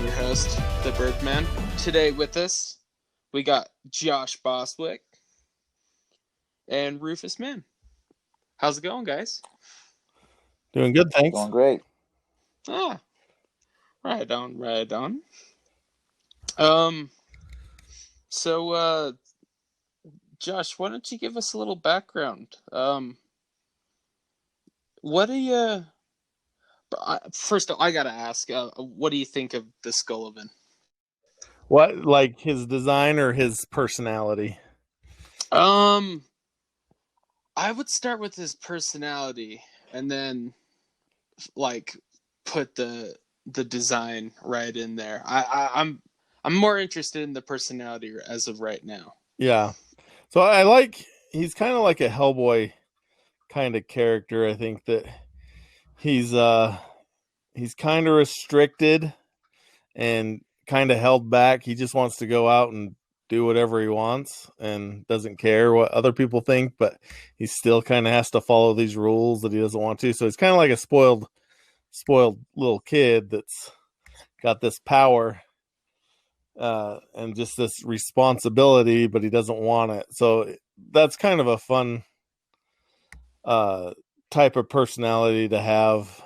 I'm your host, the Birdman. Today with us, we got Josh Bostwick and Rufus Man. How's it going, guys? Doing good, thanks. Going great. Ah, right on. So, Josh, why don't you give us a little background? What do you... First, I gotta ask, what do you think of the Skullivan? What, like his design or his personality? I would start with his personality and then like put the design right in there. I'm more interested in the personality as of right now. Yeah. So he's kind of like a Hellboy kind of character. I think that he's kind of restricted and kind of held back. He just wants to go out and do whatever he wants and doesn't care what other people think, but he still kind of has to follow these rules that he doesn't want to. So he's kind of like a spoiled little kid that's got this power and just this responsibility, but he doesn't want it. So that's kind of a fun type of personality to have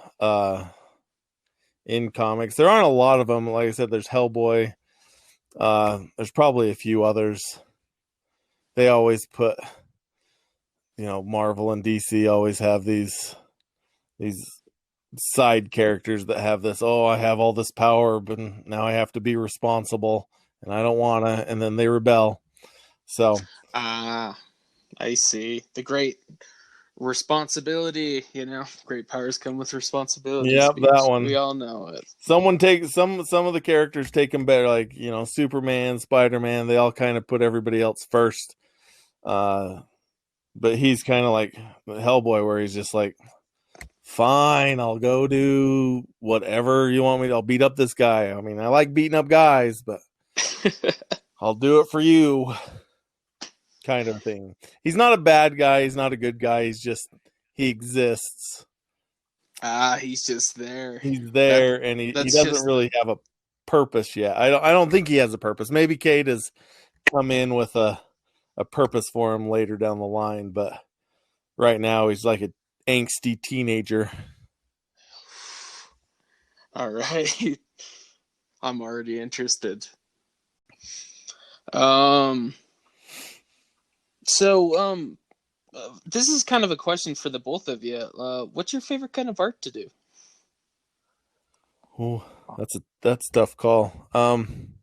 in comics. There aren't a lot of them. Like I said, there's Hellboy. There's probably a few others. They always put, Marvel and DC always have these side characters that have this, I have all this power, but now I have to be responsible and I don't want to, and then they rebel. So I see. The great responsibility, great powers come with responsibilities. Yep, that one. We all know it. Someone take some of the characters take them better, like, Superman, Spider-Man, they all kind of put everybody else first. But he's kind of like Hellboy, where he's just like, fine, I'll go do whatever you want me to. I'll beat up this guy. I mean, I like beating up guys, but I'll do it for you, kind of thing. He's not a bad guy. He's not a good guy. He exists. He's just there. He's there, and he doesn't really have a purpose yet. I don't think he has a purpose. Maybe Kate has come in with a purpose for him later down the line, but right now he's like a angsty teenager. All right. I'm already interested. This is kind of a question for the both of you. What's your favorite kind of art to do? Oh, that's a tough call. I'm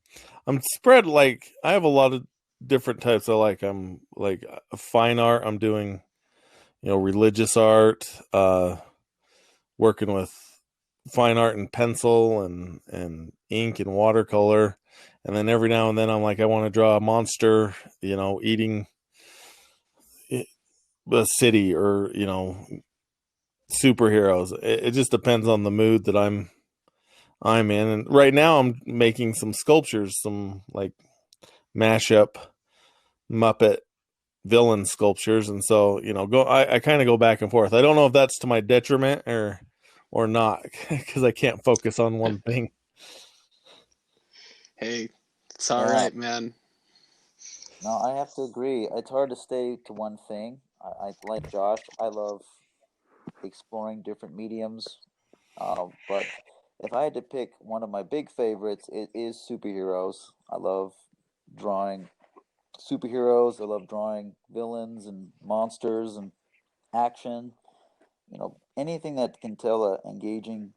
spread, like, I have a lot of different types I like. I'm like fine art. I'm doing, religious art, working with fine art and pencil and ink and watercolor. And then every now and then I'm like, I want to draw a monster, eating a city, or, superheroes. It just depends on the mood that I'm in. And right now I'm making some sculptures, some like mashup Muppet villain sculptures, and so I kind of go back and forth. I don't know if that's to my detriment or not, because I can't focus on one thing. Hey, it's all right, man. No, I have to agree. It's hard to stay to one thing. I like Josh. I love exploring different mediums, but if I had to pick one of my big favorites, it is superheroes. I love drawing superheroes. I love drawing villains and monsters and action. Anything that can tell an engaging,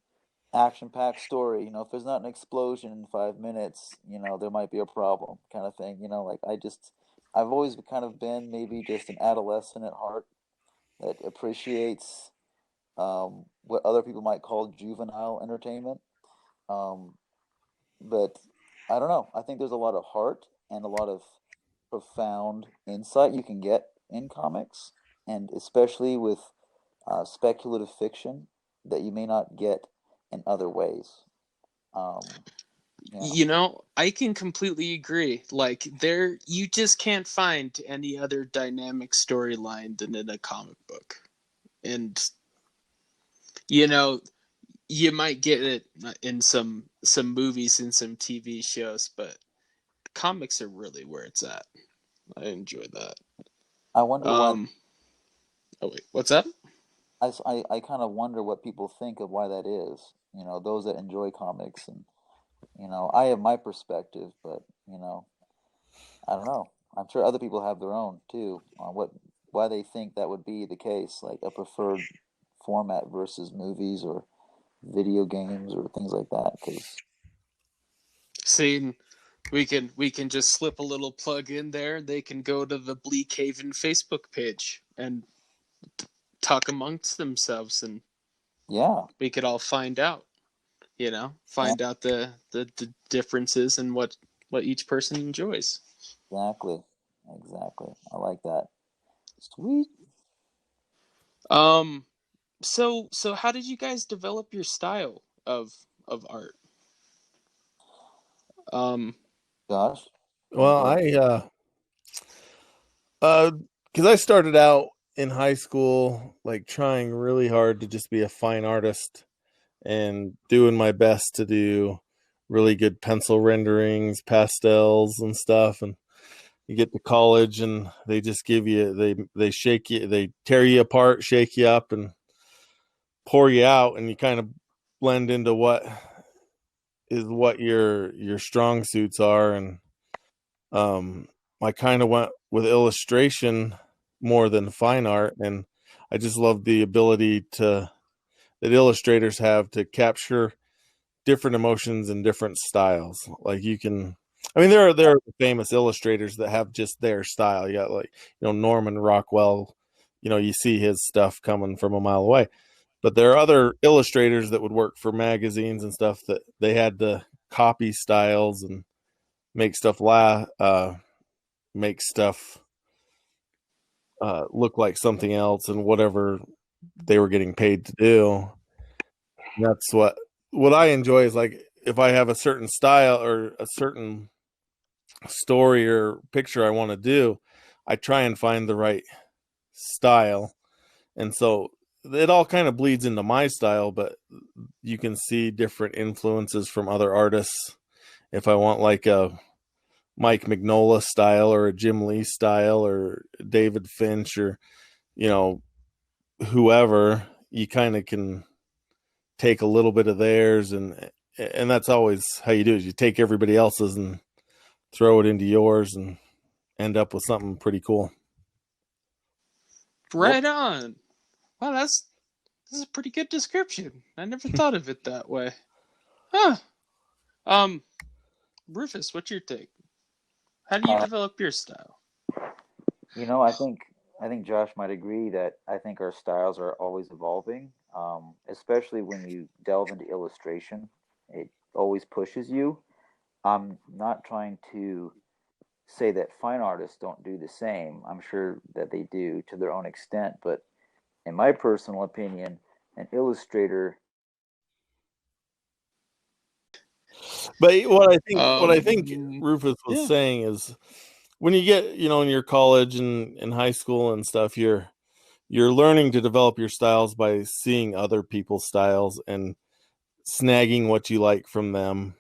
action-packed story. If there's not an explosion in 5 minutes, there might be a problem, kind of thing. I've always kind of been maybe just an adolescent at heart that appreciates what other people might call juvenile entertainment. But I don't know. I think there's a lot of heart and a lot of profound insight you can get in comics, and especially with speculative fiction that you may not get in other ways. I can completely agree. Like, you just can't find any other dynamic storyline than in a comic book. And, you might get it in some movies and some TV shows, but comics are really where it's at. I enjoy that. I wonder why. Oh wait, what's that? I kind of wonder what people think of why that is. Those that enjoy comics, and I have my perspective, but I don't know. I'm sure other people have their own too on why they think that would be the case, like a preferred format versus movies or video games or things like that. Because See, we can just slip a little plug in there. They can go to the Bleakhaven Facebook page and talk amongst themselves, and yeah, we could all find out. Find out the differences and what each person enjoys. exactly, exactly. I like that. Sweet. So how did you guys develop your style of art? Um, Josh, want to Well, go ahead? because I started out in high school like trying really hard to just be a fine artist and doing my best to do really good pencil renderings, pastels and stuff. And you get to college and they just give you they shake you, they tear you apart, shake you up and pour you out, and you kind of blend into what your strong suits are. And um I kind of went with illustration more than fine art, and I just love the ability to that illustrators have to capture different emotions and different styles. Like you can, I mean, there are famous illustrators that have just their style. You got like Norman Rockwell. You see his stuff coming from a mile away. But there are other illustrators that would work for magazines and stuff that they had to copy styles and make stuff make stuff look like something else and whatever they were getting paid to do. That's what I enjoy is like if I have a certain style or a certain story or picture I want to do, I try and find the right style. And so it all kind of bleeds into my style, but you can see different influences from other artists. If I want like a Mike Mignola style or a Jim Lee style or David Finch or, you know, whoever, you kind of can take a little bit of theirs, and that's always how you do it. You take everybody else's and throw it into yours and end up with something pretty cool. right on. Wow, this is a pretty good description. I never thought of it that way. Huh. Um, Rufus, what's your take? How do you Uh, develop your style? I think Josh might agree that I think our styles are always evolving, especially when you delve into illustration. It always pushes you. I'm not trying to say that fine artists don't do the same. I'm sure that they do to their own extent, but in my personal opinion, an illustrator. But what I think Rufus was Yeah. saying is when you get, in your college and in high school and stuff, you're learning to develop your styles by seeing other people's styles and snagging what you like from them.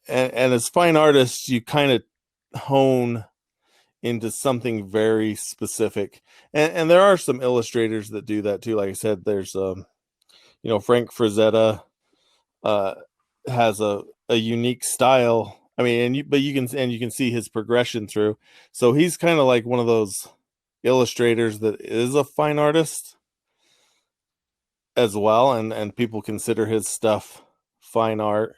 And as fine artists, you kind of hone into something very specific. And there are some illustrators that do that too. Like I said, there's Frank Frazetta uh, has a unique style. I mean, but you can see his progression through. So he's kind of like one of those illustrators that is a fine artist as well, and people consider his stuff fine art.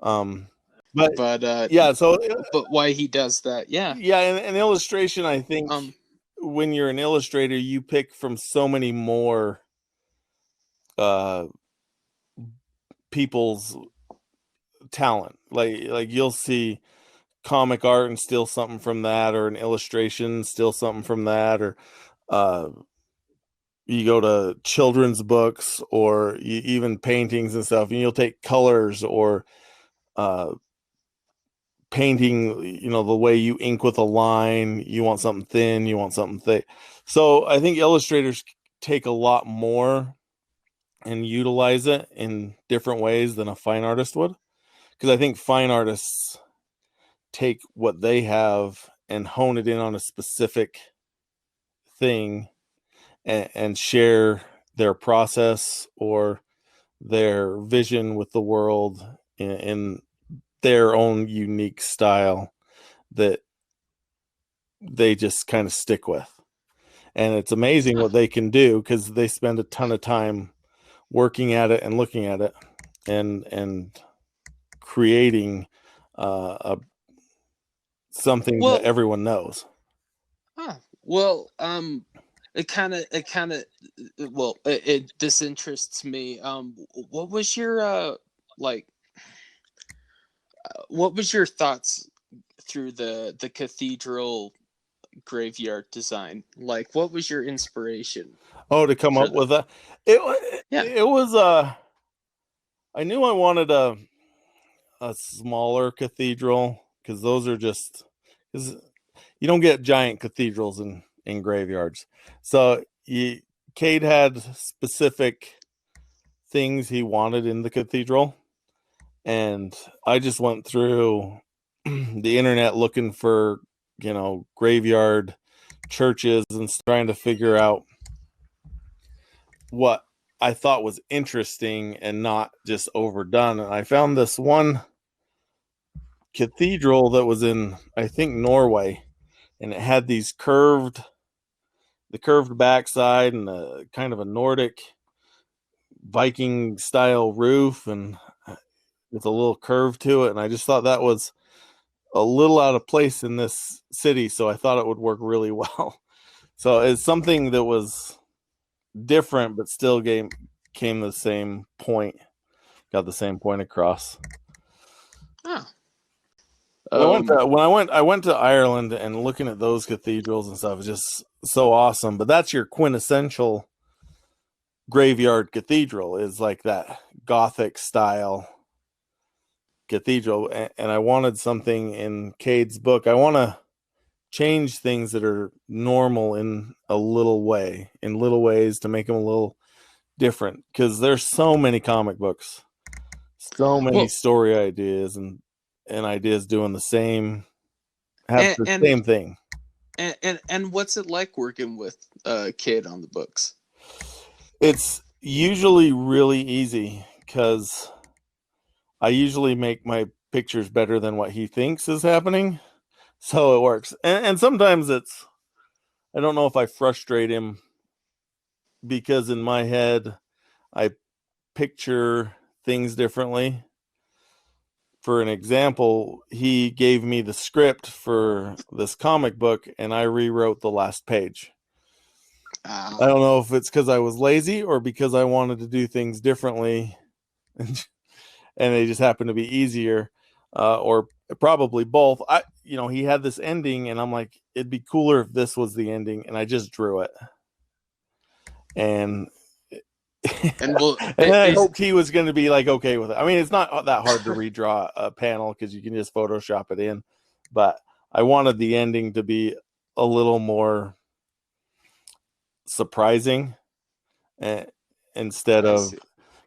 Um, but But yeah, so but why he does that? Yeah. yeah, an illustration, I think Um. when you're an illustrator, you pick from so many more uh people's talent. Like you'll see comic art and steal something from that, or an illustration, steal something from that, or uh you go to children's books or even paintings and stuff, and you'll take colors or uh painting, the way you ink with a line, you want something thin, you want something thick. So I think illustrators take a lot more and utilize it in different ways than a fine artist would. Because I think fine artists take what they have and hone it in on a specific thing and share their process or their vision with the world in their own unique style that they just kind of stick with. And it's amazing what they can do because they spend a ton of time working at it and looking at it and creating something that everyone knows. Well, it disinterests me. What was your what was your thoughts through the cathedral graveyard design? Like, what was your inspiration? Oh, to come up with that? It was I knew I wanted a smaller cathedral because those are just because you don't get giant cathedrals in graveyards. So Cade had specific things he wanted in the cathedral, and I just went through the internet looking for graveyard churches and trying to figure out what I thought was interesting and not just overdone. And I found this one cathedral that was in, I think, Norway, and it had these curved backside and a kind of a Nordic Viking style roof and with a little curve to it. And I just thought that was a little out of place in this city, so I thought it would work really well. So it's something that was different, but still came the same point, got the same point across. I went to Ireland, and looking at those cathedrals and stuff is just so awesome. But that's your quintessential graveyard cathedral, is like that Gothic style cathedral. And I wanted something in Cade's book. I want to change things that are normal in little ways to make them a little different, because there's so many comic books, so many story ideas and ideas doing the same thing. And what's it like working with Cade on the books? It's usually really easy because I usually make my pictures better than what he thinks is happening, so it works. And sometimes I don't know if I frustrate him, because in my head I picture things differently. For an example, he gave me the script for this comic book and I rewrote the last page. I don't know if it's because I was lazy or because I wanted to do things differently and they just happened to be easier, or probably both. He had this ending and I'm like, it'd be cooler if this was the ending, and I just drew it. And I hoped he was going to be like okay with it. I mean, it's not that hard to redraw a panel because you can just Photoshop it in, but I wanted the ending to be a little more surprising, instead of,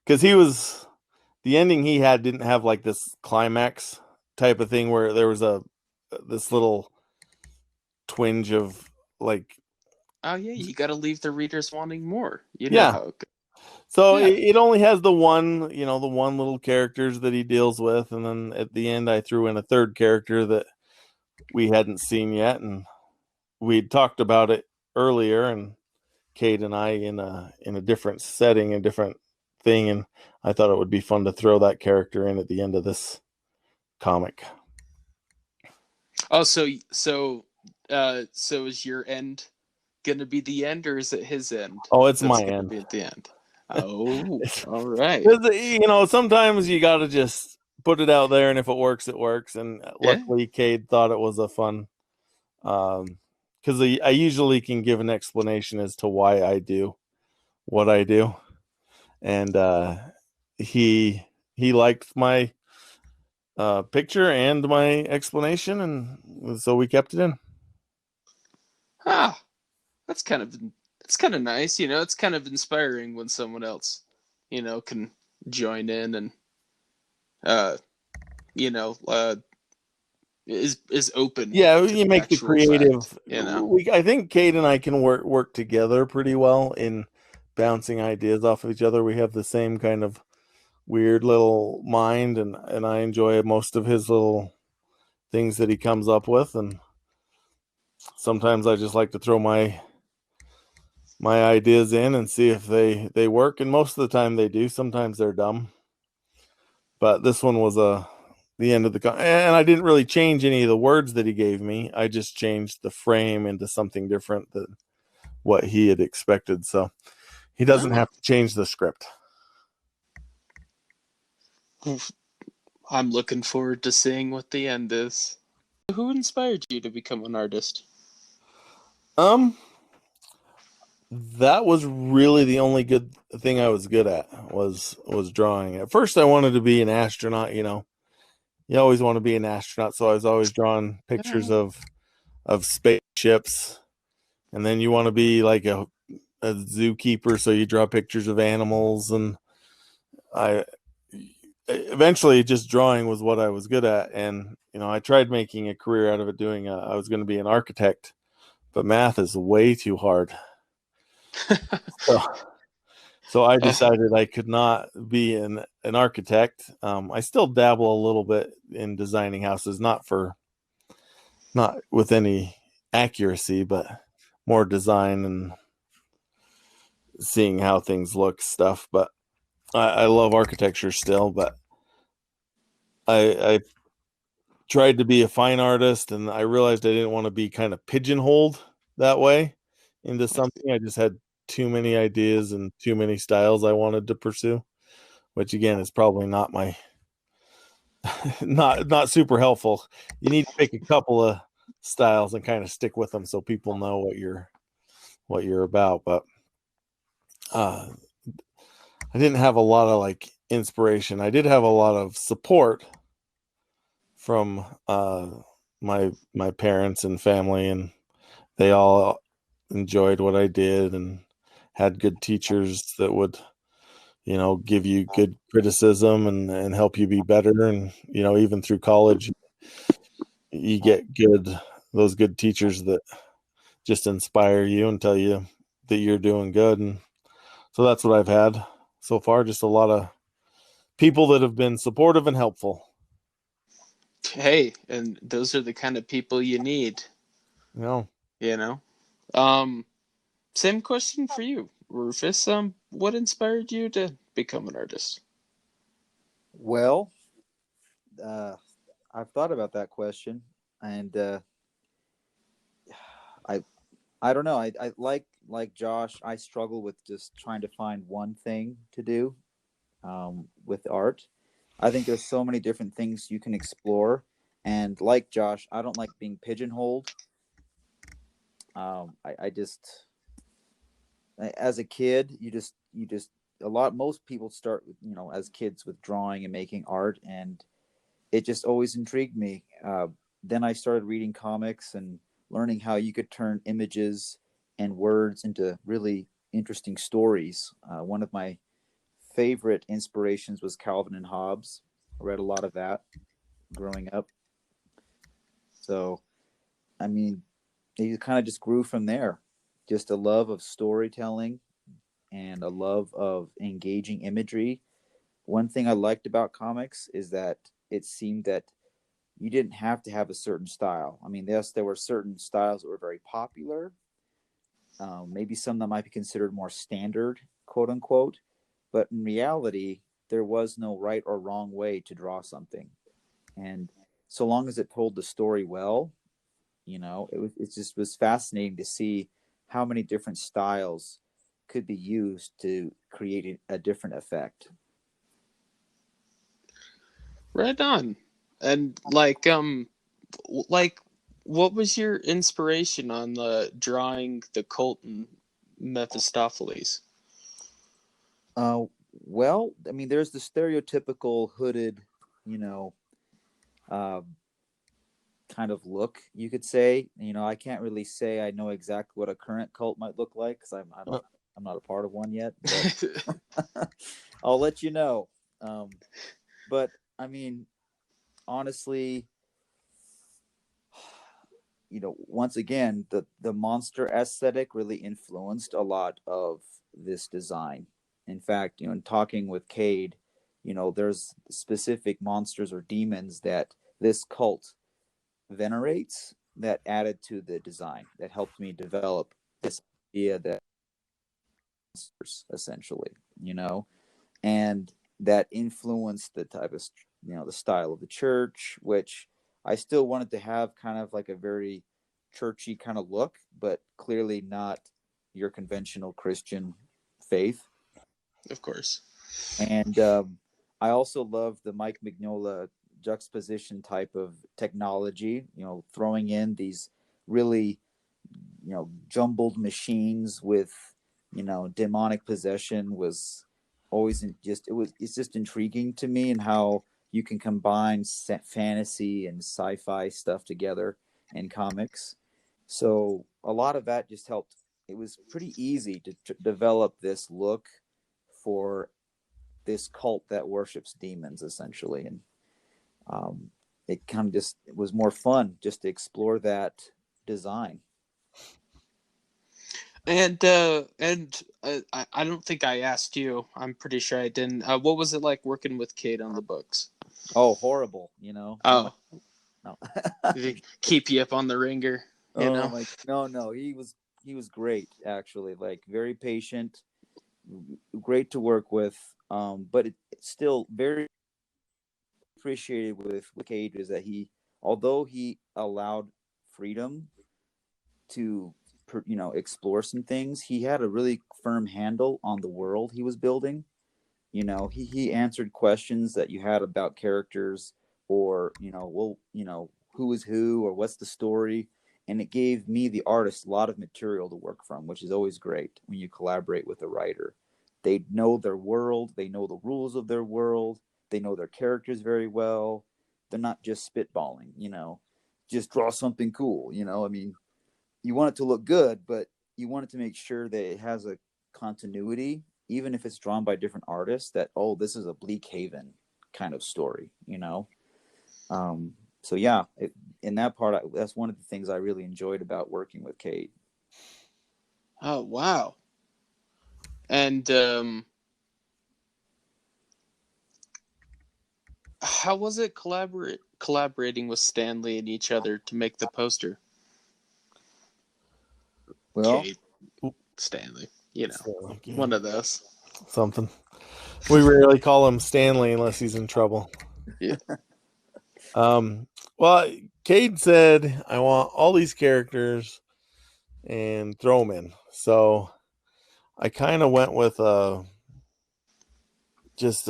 because the ending he had didn't have like this climax type of thing where there was this little twinge of like, oh yeah, you got to leave the readers wanting more. How it goes. So it only has the one little characters that he deals with, and then at the end I threw in a third character that we hadn't seen yet, and we'd talked about it earlier, and Cade and I in a different setting, a different thing, and I thought it would be fun to throw that character in at the end of this comic. Oh, so is your end gonna be the end, or is it his end? Oh, it's my end. Be at the end. Oh, all right. Sometimes you got to just put it out there, and if it works, it works. And luckily, Cade thought it was a fun, because I usually can give an explanation as to why I do what I do, and he liked my picture and my explanation, and so we kept it in. That's kind of nice. It's kind of inspiring when someone else can join in and is open. Yeah, to you the make the actual fact, creative. I think Kate and I can work together pretty well in bouncing ideas off of each other. We have the same kind of weird little mind, and I enjoy most of his little things that he comes up with. And sometimes I just like to throw my ideas in and see if they work. And most of the time they do. Sometimes they're dumb. But this one was the end of and I didn't really change any of the words that he gave me. I just changed the frame into something different than what he had expected. So he doesn't have to change the script. I'm looking forward to seeing what the end is. Who inspired you to become an artist? That was really the only good thing I was good at was drawing. At first I wanted to be an astronaut, you always want to be an astronaut, so I was always drawing pictures of spaceships. And then you want to be like a zookeeper, so you draw pictures of animals. And I eventually just drawing was what I was good at. And I tried making a career out of it. I was going to be an architect, but math is way too hard. So I decided I could not be an architect. I still dabble a little bit in designing houses, not with any accuracy, but more design and seeing how things look stuff. But I love architecture still. But I tried to be a fine artist, and I realized I didn't want to be kind of pigeonholed that way into something. I just had too many ideas and too many styles I wanted to pursue, which again is probably not my not super helpful. You need to pick a couple of styles and kind of stick with them so people know what you're about. But I didn't have a lot of like inspiration. I did have a lot of support from my parents and family, and they all enjoyed what I did and had good teachers that would give you good criticism and help you be better. And even through college you get those good teachers that just inspire you and tell you that you're doing good. And so that's what I've had so far, just a lot of people that have been supportive and helpful. Hey, and those are the kind of people you need. Same question for you, Rufus. What inspired you to become an artist? Well, I've thought about that question, and I don't know. I like Josh. I struggle with just trying to find one thing to do with art. I think there's so many different things you can explore, and like Josh, I don't like being pigeonholed. I just, as a kid, you just most people start as kids with drawing and making art, and it just always intrigued me. Then I started reading comics and learning how you could turn images and words into really interesting stories. One of my favorite inspirations was Calvin and Hobbes. I read a lot of that growing up. So, I mean, it kind of just grew from there. Just a love of storytelling and a love of engaging imagery. One thing I liked about comics is that it seemed that you didn't have to have a certain style. I mean, yes, there were certain styles that were very popular. Maybe some that might be considered more standard, quote unquote. But in reality, there was no right or wrong way to draw something. And so long as it told the story well, it just was fascinating to see how many different styles could be used to create a different effect. Right on. And what was your inspiration on the drawing the Colton Mephistopheles? Well, I mean, there's the stereotypical hooded, uh, kind of look, you could say. I can't really say I know exactly what a current cult might look like because I'm not a part of one yet. But I'll let you know. But I mean, honestly, once again, the monster aesthetic really influenced a lot of this design. In fact, in talking with Cade, there's specific monsters or demons that this cult venerates that added to the design that helped me develop this idea that monsters essentially, and that influenced the type of the style of the church, which I still wanted to have kind of like a very churchy kind of look, but clearly not your conventional Christian faith. Of course. And I also love the Mike Mignola juxtaposition type of technology, throwing in these really, jumbled machines with, demonic possession was always it's just intriguing to me, and how you can combine fantasy and sci-fi stuff together in comics. So a lot of that just helped. It was pretty easy to develop this look for this cult that worships demons essentially, and it kind of just it was more fun just to explore that design. And I don't think I asked you. I'm pretty sure I didn't. What was it like working with Cade on the books? Oh, horrible! Oh, no. did he keep you up on the ringer? No, he was great actually. Like very patient, great to work with. But it's still very appreciated with Cade is that although he allowed freedom to explore some things, he had a really firm handle on the world he was building. He answered questions that you had about characters, or who is who, or what's the story, and it gave me, the artist, a lot of material to work from, which is always great when you collaborate with a writer. They know their world, they know the rules of their world, they know their characters very well. They're not just spitballing, just draw something cool. I mean, you want it to look good, but you want it to make sure that it has a continuity, even if it's drawn by different artists, that, oh, this is a Bleakhaven kind of story, So yeah, in that part, that's one of the things I really enjoyed about working with Cade. Oh, wow. And how was it collaborating with Stanley and each other to make the poster? Well, Cade, Stanley, one of those. Something. We rarely call him Stanley unless he's in trouble. Yeah. Well, Cade said, I want all these characters and throw them in. So I kind of went with you just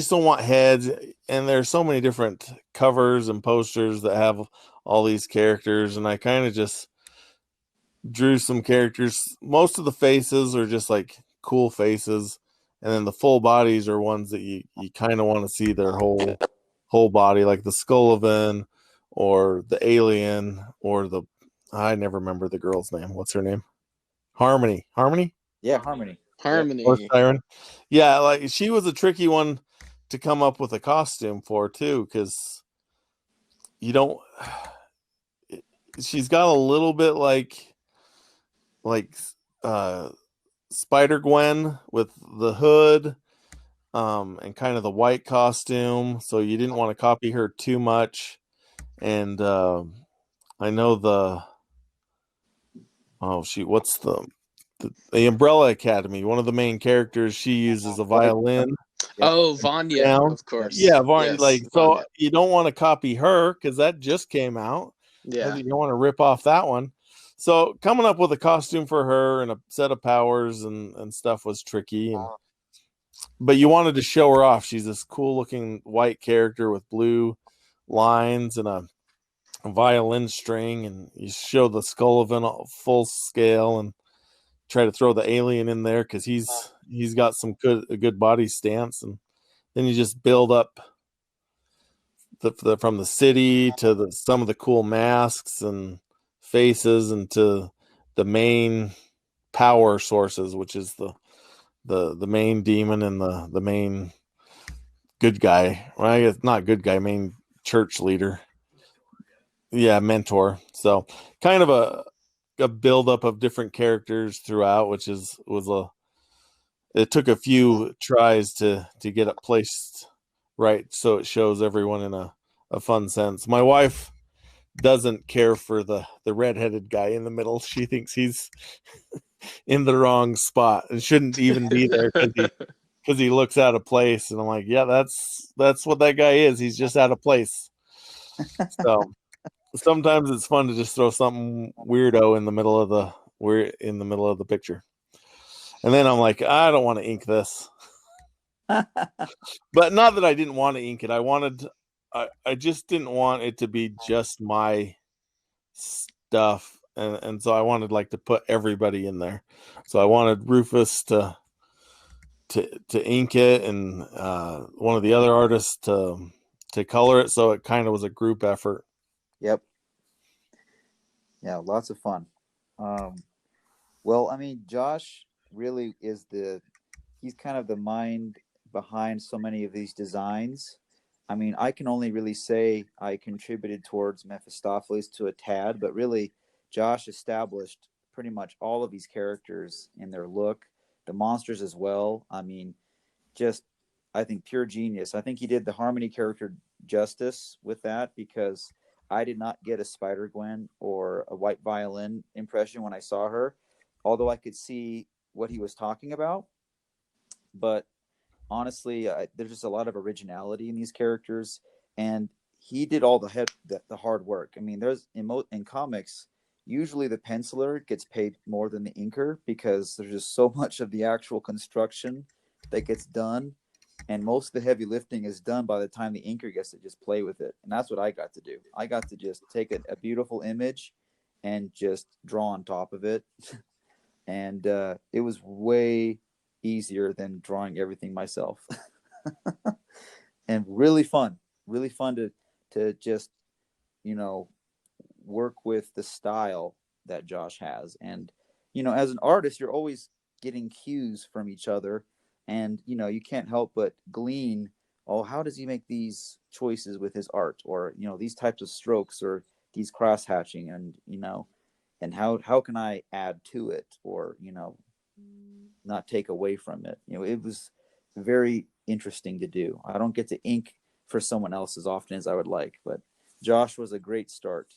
don't want heads, and there's so many different covers and posters that have all these characters, and I kind of just drew some characters. Most of the faces are just like cool faces, and then the full bodies are ones that you kind of want to see their whole body, like the Skullivan or the alien or I never remember the girl's name. What's her name? Harmony. Yeah, Harmony. Or Siren. Yeah, like she was a tricky one to come up with a costume for too, because she's got a little bit like Spider Gwen with the hood, and kind of the white costume, so you didn't want to copy her too much. And I know what's the Umbrella Academy, one of the main characters, she uses a violin. Oh, Vanya, of course. Yeah, Vanya. Yes, so you don't want to copy her because that just came out. Yeah, you don't want to rip off that one. So coming up with a costume for her and a set of powers and stuff was tricky. But you wanted to show her off. She's this cool looking white character with blue lines and a violin string, and you show the Skullivan full scale and try to throw the alien in there because he's got a good body stance, and then you just build up from the city to some of the cool masks and faces, and to the main power sources, which is the main demon and the main good guy. Well, I guess not good guy, main church leader. Yeah, mentor. So kind of a buildup of different characters throughout, which it took a few tries to get it placed right so it shows everyone in a fun sense. My wife doesn't care for the redheaded guy in the middle. She thinks he's in the wrong spot and shouldn't even be there because he looks out of place. And I'm like, yeah, that's what that guy is. He's just out of place. So sometimes it's fun to just throw something weirdo in the middle of the picture. And then I'm like, I don't want to ink this. But not that I didn't want to ink it. I just didn't want it to be just my stuff. And so I wanted like to put everybody in there. So I wanted Rufus to ink it and one of the other artists to color it. So it kind of was a group effort. Yep. Yeah, lots of fun. Well, I mean, Josh really is he's kind of the mind behind so many of these designs. I mean, I can only really say I contributed towards Mephistopheles to a tad, but really, Josh established pretty much all of these characters in their look, the monsters as well. I mean, just, I think, pure genius. I think he did the Harmony character justice with that because I did not get a Spider Gwen or a White Violin impression when I saw her, although I could see what he was talking about. But honestly, there's just a lot of originality in these characters, and he did all the hard work. I mean, there's in comics, usually the penciler gets paid more than the inker because there's just so much of the actual construction that gets done, and most of the heavy lifting is done by the time the inker gets to just play with it. And that's what I got to do. I got to just take a beautiful image and just draw on top of it, and it was way easier than drawing everything myself. And really fun to just, you know, work with the style that Josh has. And, you know, as an artist, you're always getting cues from each other, and, you know, you can't help but glean, oh, how does he make these choices with his art, or, you know, these types of strokes, or these cross hatching, and, you know, and how can I add to it, or, you know, not take away from it. You know, it was very interesting to do. I don't get to ink for someone else as often as I would like, but Josh was a great start.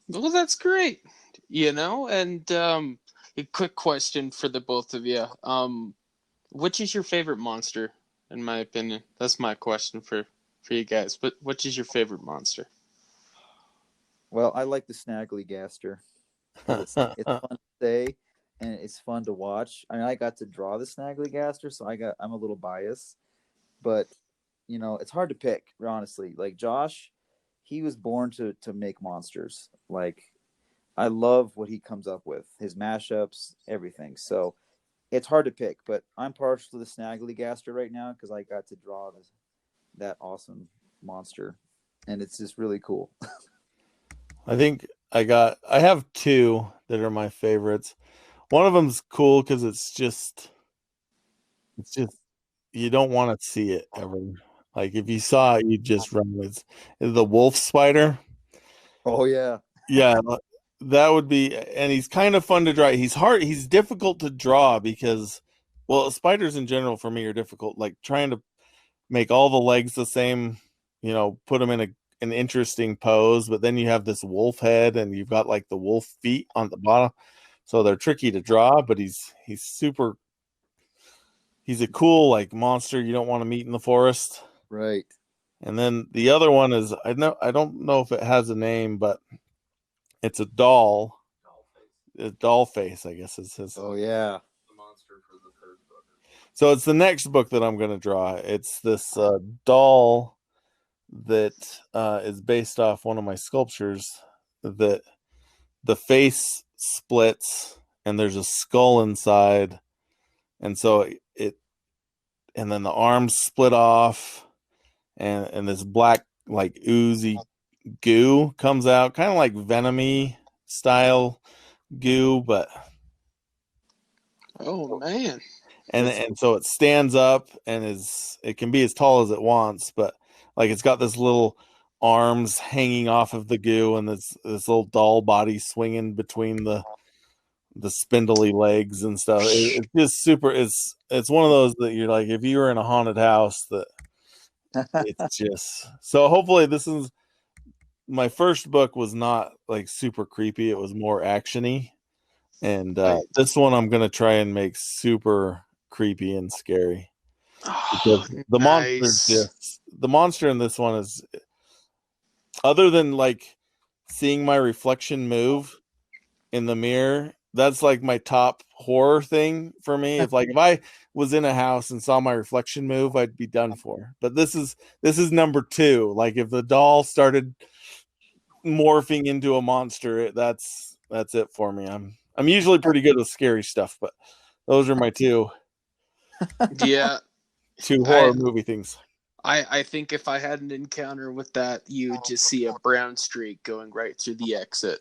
Well, that's great. You know, and a quick question for the both of you. Which is your favorite monster, in my opinion? That's my question for you guys. But which is your favorite monster? Well, I like the Snaggly Gaster because it's fun to say and it's fun to watch. I mean, I got to draw the Snaggly Gaster, so I'm a little biased, but you know, it's hard to pick, honestly. Like Josh, he was born to make monsters. Like, I love what he comes up with, his mashups, everything. So it's hard to pick, but I'm partial to the Snaggly Gaster right now because I got to draw that awesome monster, and it's just really cool. I think I have two that are my favorites. One of them's cool because it's just you don't want to see it ever. Like if you saw it, you'd just run. It's the wolf spider. Oh yeah, Yeah, that would be, and he's kind of fun to draw. He's difficult to draw because, well, spiders in general for me are difficult. Like trying to make all the legs the same, you know, put them in an interesting pose, but then you have this wolf head and you've got like the wolf feet on the bottom. So they're tricky to draw, but he's a cool like monster you don't want to meet in the forest. right. And then the other one is I don't know if it has a name, but it's a doll. A doll face, I guess is his. Oh yeah. So it's the next book that I'm going to draw. It's this doll that is based off one of my sculptures that the face splits and there's a skull inside, and so it and then the arms split off, and this black like oozy goo comes out, kind of like venomy style goo, but Oh man. And so it stands up and it can be as tall as it wants, but like it's got this little arms hanging off of the goo and this little doll body swinging between the spindly legs and stuff. It's just super. It's one of those that you're like, if you were in a haunted house, that it's just. So hopefully this is my first book was not like super creepy. It was more actiony, and Right. this one I'm gonna try and make super creepy and scary. Oh, Because the nice. monster in this one is, other than like seeing my reflection move in the mirror, that's like my top horror thing for me. If I was in a house and saw my reflection move, I'd be done for. But this is number 2. Like if the doll started morphing into a monster, that's it for me. I'm usually pretty good with scary stuff, but those are my two Yeah. horror movie things. I think if I had an encounter with that, you would just see a brown streak going right through the exit.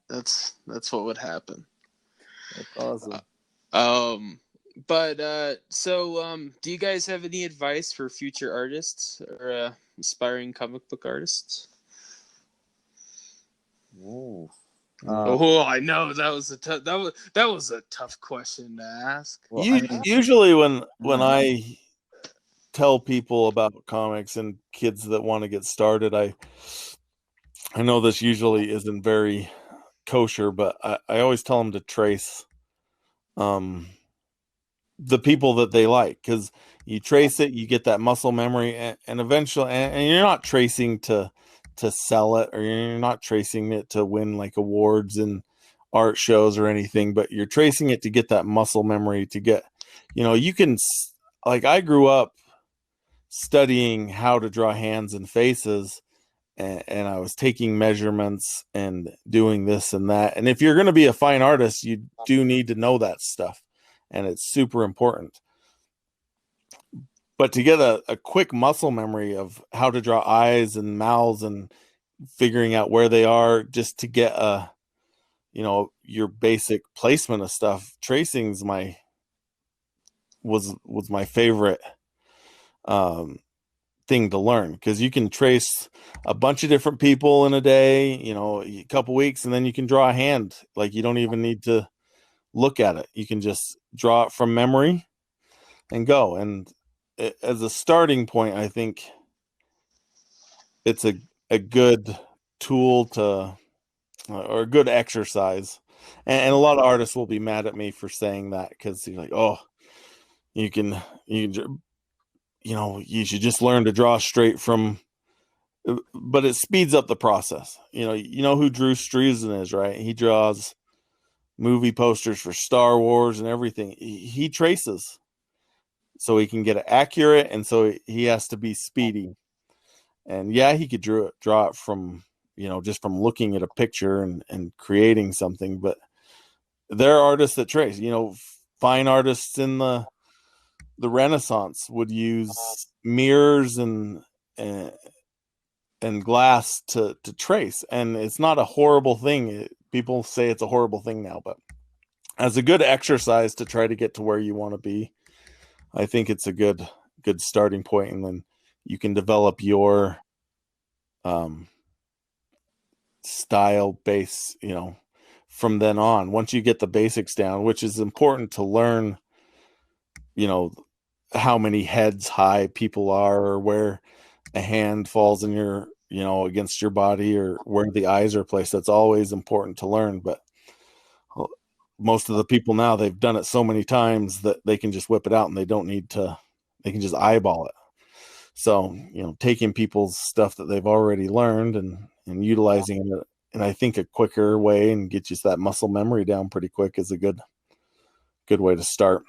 That's what would happen. That's awesome. Do you guys have any advice for future artists or aspiring comic book artists? Ooh. I know that was a tough question to ask. Well, I mean, Usually when I tell people about comics and kids that want to get started, I know this usually isn't very kosher, but I always tell them to trace the people that they like, because you trace it, you get that muscle memory, and eventually, and you're not tracing to sell it, or you're not tracing it to win like awards and art shows or anything, but you're tracing it to get that muscle memory, to get, you can, like, I grew up studying how to draw hands and faces, and I was taking measurements and doing this and that. And if you're going to be a fine artist, you do need to know that stuff, and it's super important. But to get a quick muscle memory of how to draw eyes and mouths and figuring out where they are, just to get your basic placement of stuff, tracing's was my favorite thing to learn, because you can trace a bunch of different people in a day, a couple weeks, and then you can draw a hand. Like, you don't even need to look at it. You can just draw it from memory and go. And as a starting point, I think it's a good tool to, or a good exercise. And a lot of artists will be mad at me for saying that, because you're like, oh, you can you should just learn to draw straight from, but it speeds up the process. You know who Drew Struzan is, right? He draws movie posters for Star Wars and everything. He traces so he can get it accurate, and so he has to be speedy. And yeah, he could draw it from, just from looking at a picture and creating something, but there are artists that trace. Fine artists in the Renaissance would use mirrors and glass to trace, and it's not a horrible thing. People say it's a horrible thing now, but as a good exercise to try to get to where you want to be, I think it's a good starting point, and then you can develop your style base, from then on. Once you get the basics down, which is important to learn, how many heads high people are, or where a hand falls in your, against your body, or where the eyes are placed. That's always important to learn. But most of the people now, they've done it so many times that they can just whip it out, and they don't need to, they can just eyeball it. So, taking people's stuff that they've already learned and utilizing it, and I think a quicker way and get you that muscle memory down pretty quick, is a good way to start.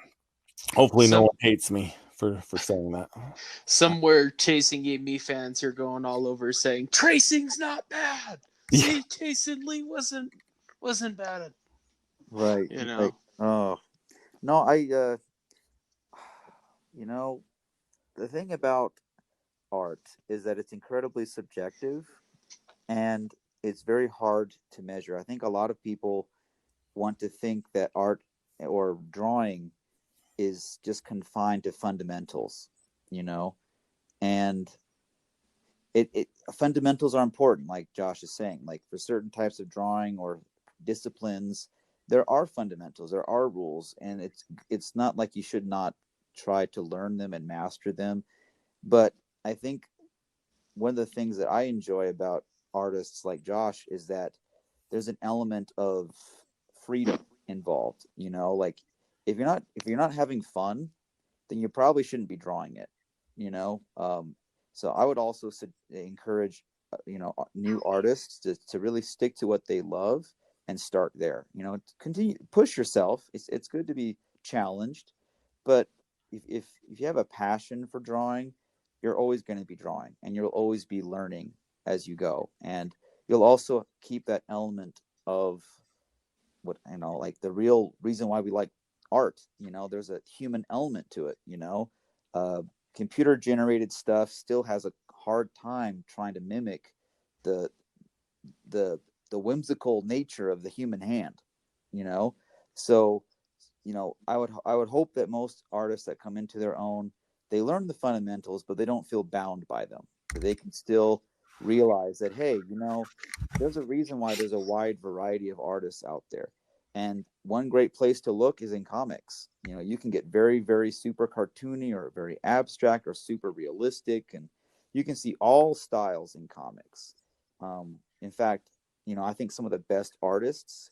Hopefully no one hates me for saying that. Somewhere Chasing Amy fans are going all over saying tracing's not bad. See, Jason Lee wasn't bad. Right. Right. Oh no, the thing about art is that it's incredibly subjective, and it's very hard to measure. I think a lot of people want to think that art or drawing is just confined to fundamentals, and fundamentals are important, like Josh is saying. Like for certain types of drawing or disciplines, there are fundamentals, there are rules, and it's not like you should not try to learn them and master them. But I think one of the things that I enjoy about artists like Josh is that there's an element of freedom involved. Like if you're not having fun, then you probably shouldn't be drawing it. You know, so I would also encourage new artists to really stick to what they love and start there. Continue push yourself. It's good to be challenged, but if you have a passion for drawing, you're always going to be drawing, and you'll always be learning as you go, and you'll also keep that element of what like the real reason why we like art. There's a human element to it. uh, Computer generated stuff still has a hard time trying to mimic the the the whimsical nature of the human hand. you know so I would hope that most artists that come into their own, they learn the fundamentals, but they don't feel bound by them. That they can still realize that, hey, there's a reason why there's a wide variety of artists out there. And one great place to look is in comics. You can get very, very super cartoony or very abstract or super realistic, and you can see all styles in comics. In fact, I think some of the best artists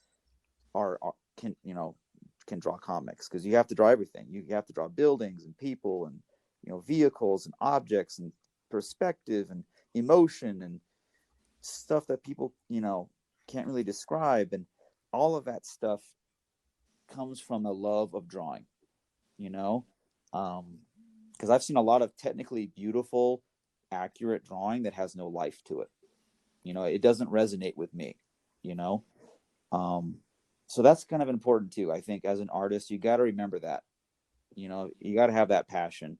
can draw comics, because you have to draw everything. You have to draw buildings and people and vehicles and objects and perspective and emotion and stuff that people can't really describe, and all of that stuff comes from a love of drawing. you know because I've seen a lot of technically beautiful, accurate drawing that has no life to it. It doesn't resonate with me. you know um so that's kind of important too. I think as an artist, you got to remember that. You got to have that passion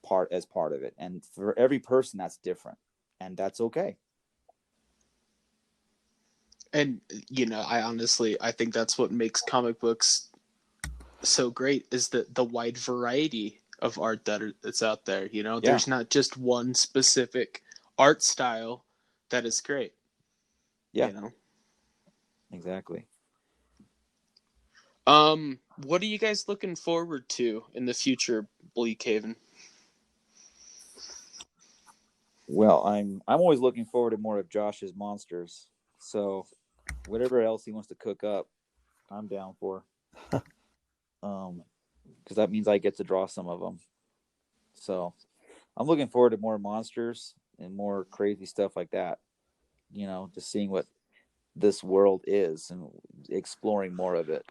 part of it, and for every person that's different, and that's okay. And I think that's what makes comic books so great, is the wide variety of art that's out there. Yeah, There's not just one specific art style that is great. yeah, you know exactly. what are you guys looking forward to in the future, Bleakhaven? Well, I'm always looking forward to more of Josh's monsters. So whatever else he wants to cook up, I'm down for. Because that means I get to draw some of them. So I'm looking forward to more monsters and more crazy stuff like that. Just seeing what this world is and exploring more of it,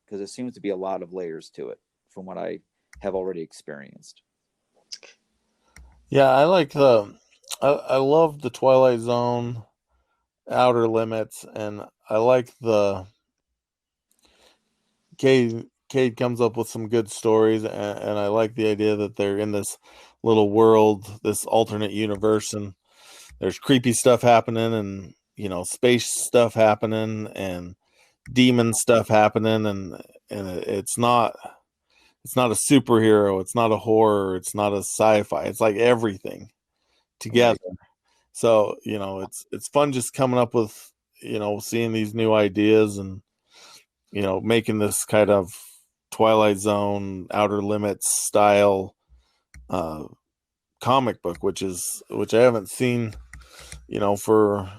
because there seems to be a lot of layers to it from what I have already experienced. Yeah, I love the Twilight Zone, Outer Limits, and I like the Cade comes up with some good stories, and I like the idea that they're in this little world, this alternate universe, and there's creepy stuff happening, and space stuff happening, and demon stuff happening, and it's not a superhero, it's not a horror, it's not a sci-fi. It's like everything together. Right. So it's fun just coming up with seeing these new ideas, and making this kind of Twilight Zone, Outer Limits style uh, comic book, which I haven't seen. For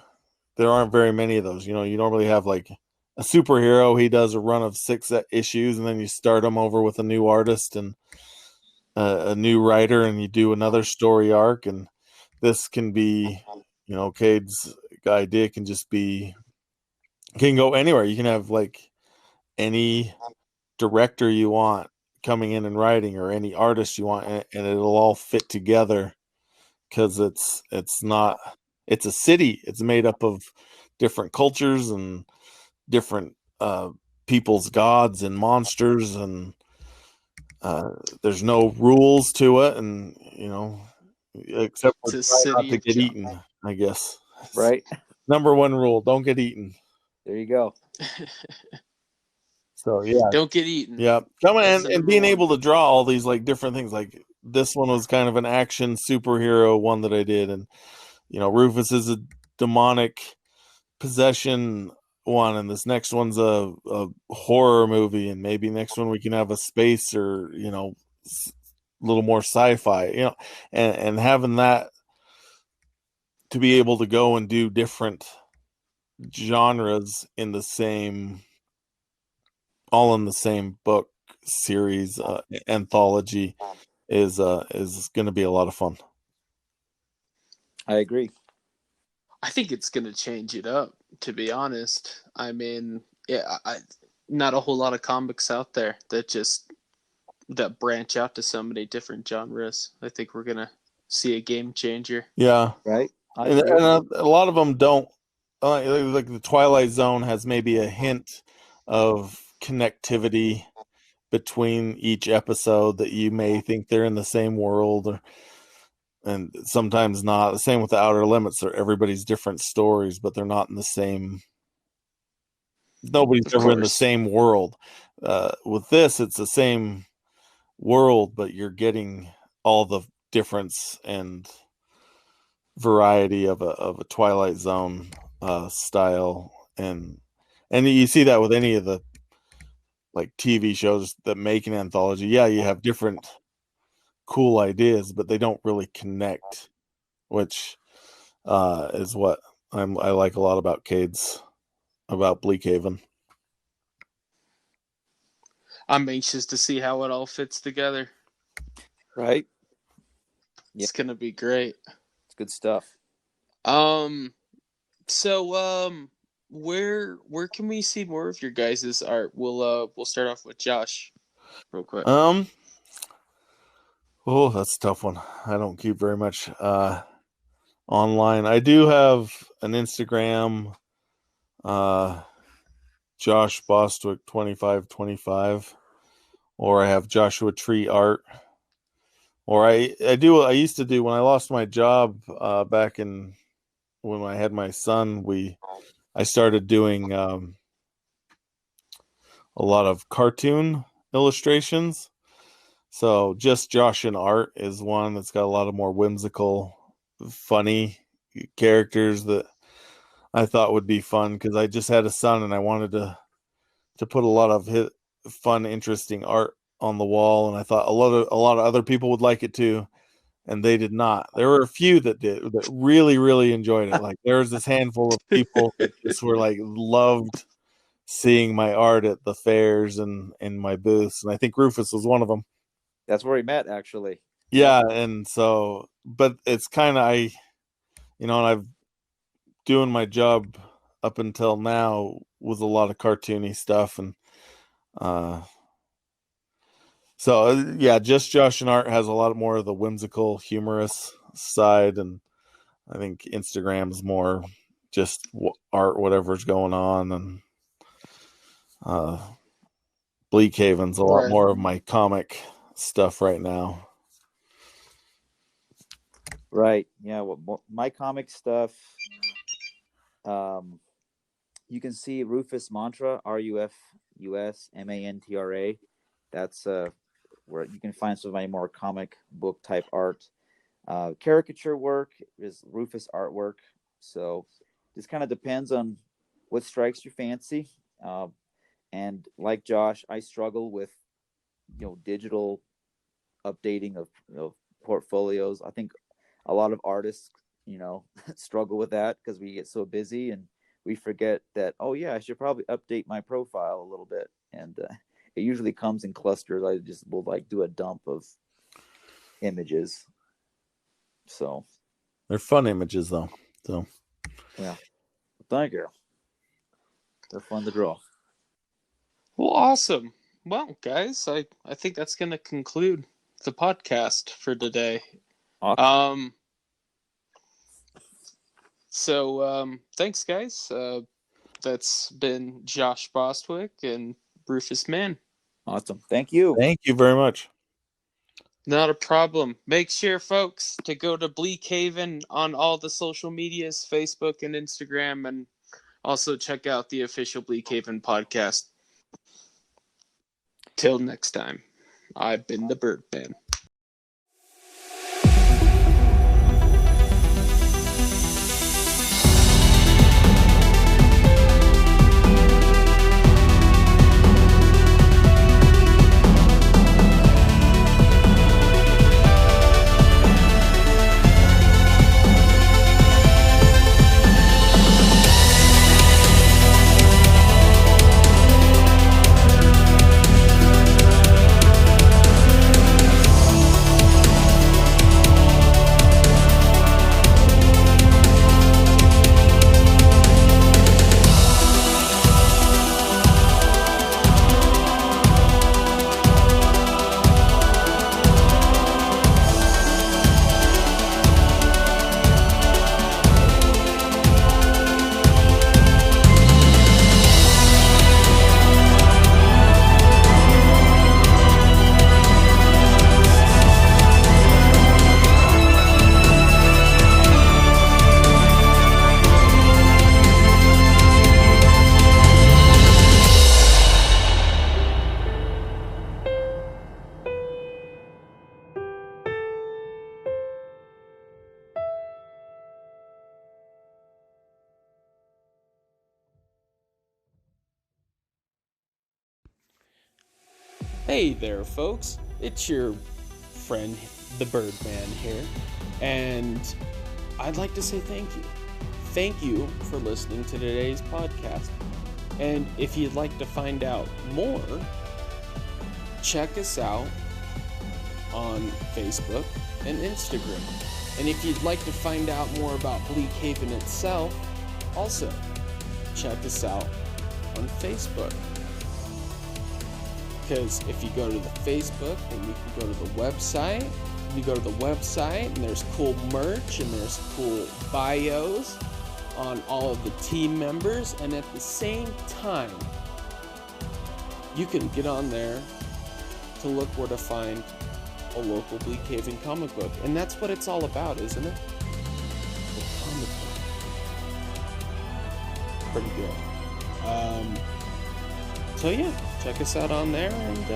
there aren't very many of those. You normally have like a superhero. He does a run of 6 issues, and then you start him over with a new artist and a new writer, and you do another story arc. And this can be, Cade's idea can just be, can go anywhere. You can have like any director you want coming in and writing, or any artist you want, and it'll all fit together, because it's a city. It's made up of different cultures and different people's gods and monsters, and there's no rules to it, and except for It's a try not city to of get junk. eaten, I guess. Right. Number one rule: don't get eaten. There you go. So yeah, Don't get eaten. yeah. And being able to draw all these like different things. Like this one was kind of an action superhero one that I did, and Rufus is a demonic possession one, and this next one's a horror movie, and maybe next one we can have a space or a little more sci-fi, and having that to be able to go and do different genres in the same book series anthology is going to be a lot of fun. I agree. I think it's going to change it up, to be honest. I mean, yeah, not a whole lot of comics out there that branch out to so many different genres. I think we're going to see a game changer. Yeah. Right. And a lot of them don't, like the Twilight Zone has maybe a hint of connectivity between each episode that you may think they're in the same world, and sometimes not. The same with the Outer Limits. Everybody's different stories, but they're not in the same. Nobody's ever in the same world. With this, it's the same world, but you're getting all the difference and variety of a Twilight Zone style, and you see that with any of the like TV shows that make an anthology. Yeah, you have different cool ideas, but they don't really connect, which is what I like a lot about Bleakhaven. I'm anxious to see how it all fits together. Right. It's gonna be great. It's good stuff. So where can we see more of your guys' art? We'll start off with Josh real quick. Oh, that's a tough one. I don't keep very much online. I do have an Instagram, Josh Bostwick 2525, or I have Joshua Tree Art, or I used to do, when I lost my job back in when I had my son, I started doing a lot of cartoon illustrations. So just Josh in Art is one that's got a lot of more whimsical, funny characters that I thought would be fun, because I just had a son and I wanted to put a lot of fun, interesting art on the wall, and I thought a lot of other people would like it too, and they did not. There were a few that really, really enjoyed it. Like there was this handful of people that just were like loved seeing my art at the fairs and in my booths, and I think Rufus was one of them. That's where we met, actually. Yeah, and so, but it's kind of and I've doing my job up until now with a lot of cartoony stuff, and so yeah, just Josh and Art has a lot more of the whimsical, humorous side, and I think Instagram's more just art, whatever's going on, and Bleakhaven's a lot more of my comic stuff right now. Right. Yeah. Well, my comic stuff. You can see Rufus Mantra, RUFUSMANTRA. That's where you can find some of my more comic book type art. Caricature work is Rufus artwork. So this kind of depends on what strikes your fancy. And like Josh, I struggle with digital updating of portfolios. I think a lot of artists struggle with that because we get so busy and we forget that, oh yeah, I should probably update my profile a little bit, and it usually comes in clusters. I just will do a dump of images. So they're fun images though. So yeah, thank you. They're fun to draw. Well, awesome. Well, guys, I think that's going to conclude the podcast for today. Awesome. So thanks, guys. That's been Josh Bostwick and Rufus Man. Awesome. Thank you. Thank you very much. Not a problem. Make sure, folks, to go to Bleakhaven on all the social medias, Facebook and Instagram, and also check out the official Bleakhaven podcast. Till next time, I've been the Birdman. Hey there, folks. It's your friend, the Birdman here, and I'd like to say thank you. Thank you for listening to today's podcast. And if you'd like to find out more, check us out on Facebook and Instagram. And if you'd like to find out more about Bleakhaven itself, also check us out on Facebook. Because if you go to the Facebook, then you can go to the website. You go to the website, and there's cool merch, and there's cool bios on all of the team members. And at the same time, you can get on there to look where to find a local Bleakhaven comic book. And that's what it's all about, isn't it? The comic book. Pretty good. So yeah, check us out on there, and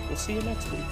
we'll see you next week.